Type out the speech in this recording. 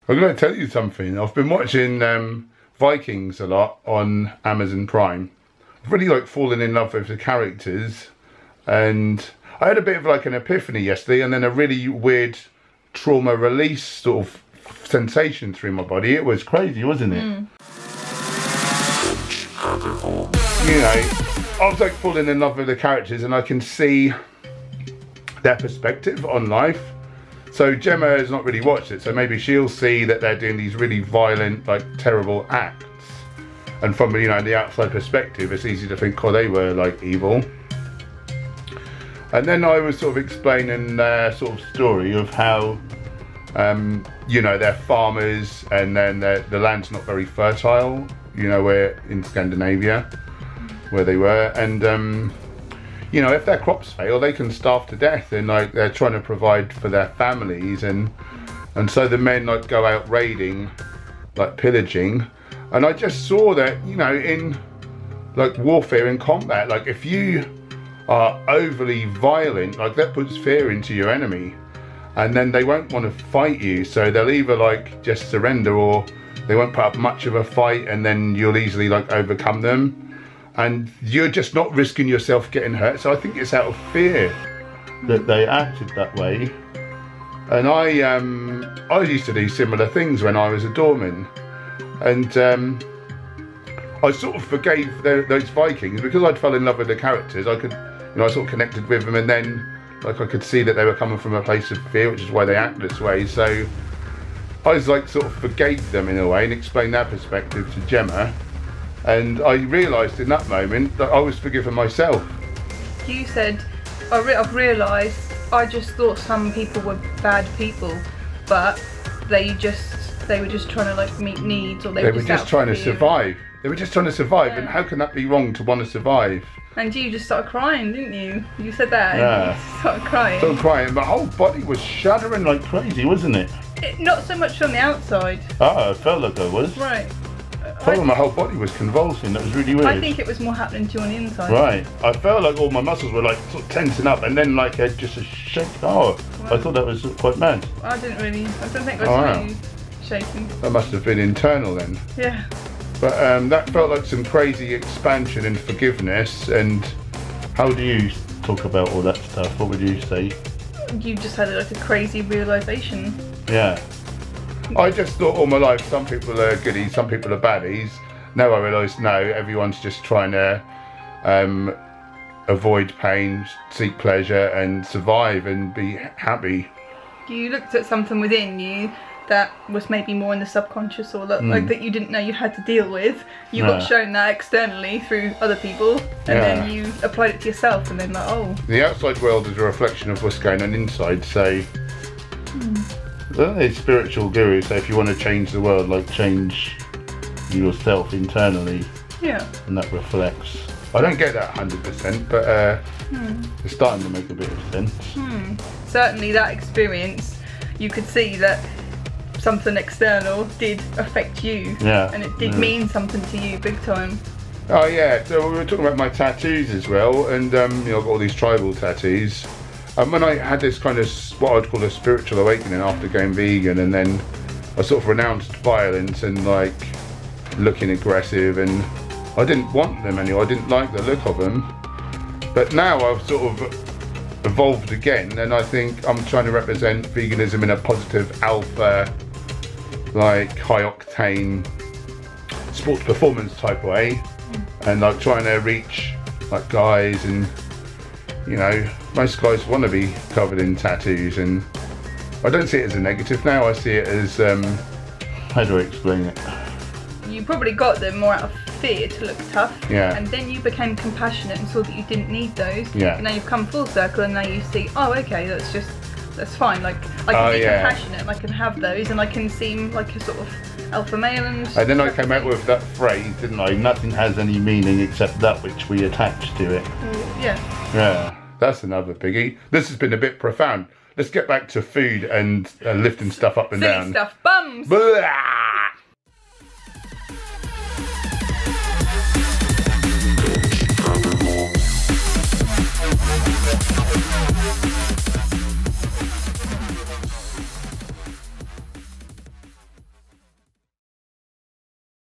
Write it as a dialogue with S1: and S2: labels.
S1: I'm going to tell you something. I've been watching Vikings a lot on Amazon Prime. I've really like fallen in love with the characters, and I had a bit of like an epiphany yesterday, and then a really weird trauma release sort of sensation through my body. It was crazy, wasn't it? You know, I was like falling in love with the characters, and I can see their perspective on life. So Gemma has not really watched it, so maybe she'll see that they're doing these really violent, like terrible acts. And from, you know, the outside perspective, it's easy to think, oh, they were like evil. And then I was sort of explaining their sort of story of how, you know, they're farmers, and then the land's not very fertile, you know, where in Scandinavia, where they were. And, you know, if their crops fail, they can starve to death, and like they're trying to provide for their families, and so the men like go out raiding, like pillaging. And I just saw that, you know, in like warfare and combat, like if you are overly violent, like that puts fear into your enemy, and then they won't want to fight you, so they'll either like just surrender, or they won't put up much of a fight, and then you'll easily like overcome them. And you're just not risking yourself getting hurt. So I think it's out of fear that they acted that way. And I used to do similar things when I was a doorman. And I sort of forgave those Vikings because I'd fell in love with the characters. I could, you know, I sort of connected with them, and then like I could see that they were coming from a place of fear, which is why they act this way. So I was like sort of forgave them in a way and explained their perspective to Gemma. And I realised in that moment that I was forgiving myself.
S2: You said, I've realised, I just thought some people were bad people, but they were just trying to like meet needs, or they were just
S1: trying to survive. They were just trying to survive, yeah. And how can that be wrong to want to survive?
S2: And you just started crying, didn't you? You said that,
S1: yeah.
S2: And you started crying.
S1: Started crying, my whole body was shuddering like crazy, wasn't it?
S2: Not so much on the outside.
S1: Oh, I felt like I was.
S2: Right.
S1: My whole body was convulsing. That was really weird.
S2: I think it was more happening to you on the inside.
S1: Right. I felt like all my muscles were like sort of tensing up, and then like just a shake. Oh, wow. I thought that was quite mad.
S2: I don't think I was really shaking.
S1: That must have been internal then.
S2: Yeah.
S1: But that felt like some crazy expansion and forgiveness. And how do you talk about all that stuff? What would you say?
S2: You just had like a crazy realisation.
S1: Yeah. I just thought all my life some people are goodies, some people are baddies. Now I realise, no, everyone's just trying to avoid pain, seek pleasure, and survive and be happy.
S2: You looked at something within you that was maybe more in the subconscious, or like that you didn't know you had to deal with. You got shown that externally through other people, and then you applied it to yourself, and then like, oh. The
S1: outside world is a reflection of what's going on inside, so... It's spiritual guru, so if you want to change the world, like change yourself internally,
S2: yeah,
S1: and that reflects. I don't get that 100%, but it's starting to make a bit of sense.
S2: Certainly that experience, you could see that something external did affect you, and it did mean something to you big time.
S1: Oh yeah, so we were talking about my tattoos as well, and you know, I've got all these tribal tattoos. And when I had this kind of, what I'd call a spiritual awakening after going vegan, and then I sort of renounced violence and like looking aggressive, and I didn't want them anymore, I didn't like the look of them. But now I've sort of evolved again, and I think I'm trying to represent veganism in a positive alpha, like high octane sports performance type way, and like trying to reach like guys, and you know, most guys want to be covered in tattoos, and I don't see it as a negative now. I see it as, how do I explain it?
S2: You probably got them more out of fear to look tough,
S1: and
S2: then you became compassionate and saw that you didn't need those,
S1: and
S2: now you've come full circle, and now you see, oh okay, that's fine, like I can be compassionate, and I can have those, and I can seem like a sort of alpha male, and
S1: then I came out with that phrase, didn't I? Nothing has any meaning except that which we attach to it. Yeah, that's another biggie. This has been a bit profound. Let's get back to food and lifting stuff up and
S2: silly
S1: down.
S2: Stuff, bums.
S1: Blah!